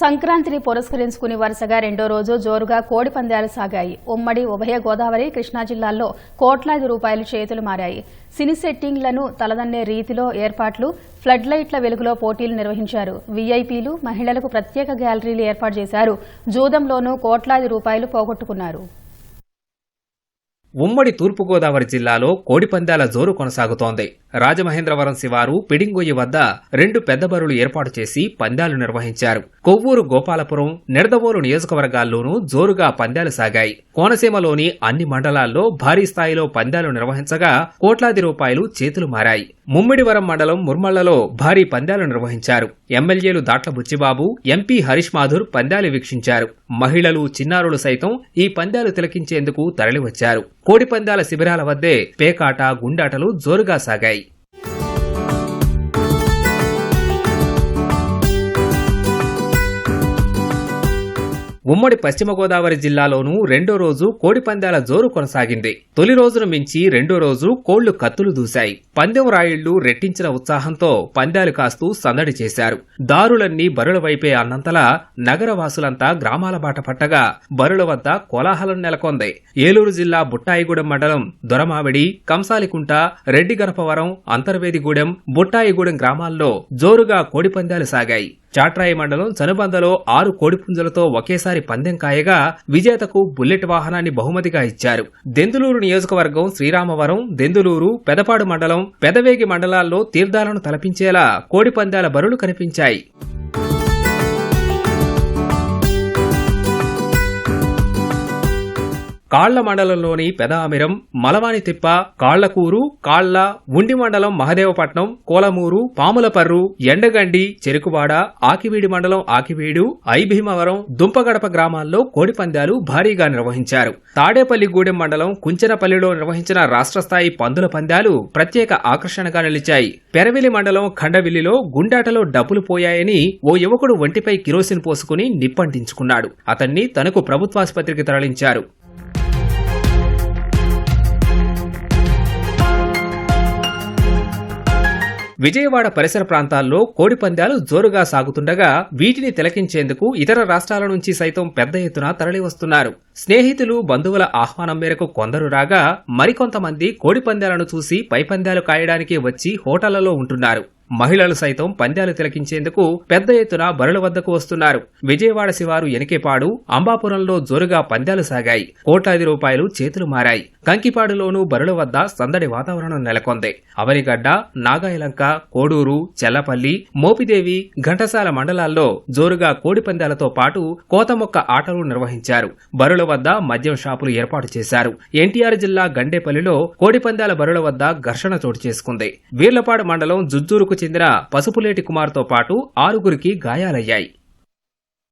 సంక్రాంతిని పురస్కరించుకుని వరుసగా రెండో రోజు జోరుగా కోడి పందాలు సాగాయి. ఉమ్మడి ఉభయ గోదావరి, కృష్ణా జిల్లాల్లో కోట్లాది రూపాయలు చేతులు మారాయి. సినీ సెట్టింగ్లను తలదన్నే రీతిలో ఏర్పాట్లు, ఫ్లడ్ లైట్ల వెలుగులో పోటీలు నిర్వహించారు. వీఐపీలు, మహిళలకు ప్రత్యేక గ్యాలరీలు ఏర్పాటు చేశారు. జూదంలోనూ కోట్లాది రూపాయలు పోగొట్టుకున్నారు. ఉమ్మడి తూర్పుగోదావరి జిల్లాలో కోడిపందాల జోరు కొనసాగుతోంది. రాజమహేంద్రవరం శివారు పిడింగొయ్యి వద్ద 2 పెద్ద బరులు ఏర్పాటు చేసి పందాలు నిర్వహించారు. కొవ్వూరు, గోపాలపురం, నిడదవోలు నియోజకవర్గాల్లోనూ జోరుగా పందాలు సాగాయి. కోనసీమలోని అన్ని మండలాల్లో భారీ స్థాయిలో పందాలు నిర్వహించగా కోట్లాది రూపాయలు చేతులు మారాయి. ముమ్మిడివరం మండలం ముర్మళ్లలో భారీ పందాలు నిర్వహించారు. ఎమ్మెల్యేలు దాట్ల బుచ్చిబాబు, ఎంపీ హరీష్ మాథుర్ పందాలు వీక్షించారు. మహిళలు, చిన్నారులు సైతం ఈ పందాలు తిలకించేందుకు తరలివచ్చారు. కోడిపందాల శిబిరాల వద్దే పేకాట, గుండాటలు జోరుగా సాగాయి. ఉమ్మడి పశ్చిమ గోదావరి జిల్లాలోనూ రెండో రోజు కోడిపందాల జోరు కొనసాగింది. తొలి రోజును మించి రెండో రోజు కోళ్లు కత్తులు దూశాయి. పందెం రాయిళ్లు రెట్టించిన ఉత్సాహంతో పందాలు కాస్తూ సందడి చేశారు. దారులన్నీ బరుల వైపే అన్నంతలా నగరవాసులంతా గ్రామాల బాట పట్టగా బరుల వద్ద కోలాహలం నెలకొంది. ఏలూరు జిల్లా బుట్టాయిగూడెం మండలం దొరమావిడి, కంసాలికుంట, రెడ్డిగనపవరం, అంతర్వేదిగూడెం, బుట్టాయిగూడెం గ్రామాల్లో జోరుగా కోడిపందాలు సాగాయి. చాట్రాయి మండలం చనుబందలో 6 కోడిపుంజలతో ఒకేసారి పందెం కాయగా విజేతకు బుల్లెట్ వాహనాన్ని బహుమతిగా ఇచ్చారు. దెందులూరు నియోజకవర్గం శ్రీరామవరం, దెందులూరు, పెదపాడు మండలం, పెదవేగి మండలాల్లో తీర్థాలను తలపించేలా కోడిపందాల బరులు కనిపించాయి. కాళ్ల మండలంలోని పెదఆమిరం, మలవానితిప్ప, కాళ్లకూరు, కాళ్ల, ఉండి మండలం మహదేవపట్నం, కోలమూరు, పాములపర్రు, ఎండగండి, చెరుకువాడ, ఆకివీడి మండలం ఆకివీడు, ఐభీమవరం, దుంపగడప గ్రామాల్లో కోడిపందాలు భారీగా నిర్వహించారు. తాడేపల్లిగూడెం మండలం కుంచెనపల్లిలో నిర్వహించిన రాష్ట్రస్థాయి పందుల పందాలు ప్రత్యేక ఆకర్షణగా నిలిచాయి. పెరవిలి మండలం ఖండవిల్లిలో గుండాటలో డబ్బులు పోయాయని ఓ యువకుడు ఒంటిపై కిరోసిన్ పోసుకుని నిప్పంటించుకున్నాడు. అతన్ని తనకు ప్రభుత్వాసుపత్రికి తరలించారు. విజయవాడ పరిసర ప్రాంతాల్లో కోడిపందాలు జోరుగా సాగుతుండగా వీటిని తిలకించేందుకు ఇతర రాష్ట్రాల నుంచి సైతం పెద్ద ఎత్తున తరలివస్తున్నారు. స్నేహితులు, బంధువుల ఆహ్వానం మేరకు కొందరు రాగా మరికొంతమంది కోడిపందాలను చూసి పైపందాలు కాయడానికి వచ్చి హోటళ్లలో ఉంటున్నారు. మహిళలు సైతం పందాలు తిలకించేందుకు పెద్ద ఎత్తున బరుల వద్దకు వస్తున్నారు. విజయవాడ శివారు ఎనికేపాడు, అంబాపురంలో జోరుగా పందాలు సాగాయి. కోట్లాది రూపాయలు చేతులు మారాయి. కంకిపాడులోనూ బరుల వద్ద సందడి వాతావరణం నెలకొంది. అవనిగడ్డ, నాగాయలంక, కోడూరు, చెల్లపల్లి, మోపిదేవి, ఘంటసాల మండలాల్లో జోరుగా కోడిపందాలతో పాటు కోతమొక్క ఆటలు నిర్వహించారు. బరుల వద్ద మద్యం షాపులు ఏర్పాటు చేశారు. ఎన్టీఆర్ జిల్లా గండేపల్లిలో కోడిపందాల బరుల వద్ద ఘర్షణ చోటు చేసుకుంది. వీర్లపాడు మండలం జుజ్జూరుకు చెందిన పసుపులేటి కుమార్తో పాటు 6గురికి గాయాలయ్యాయి.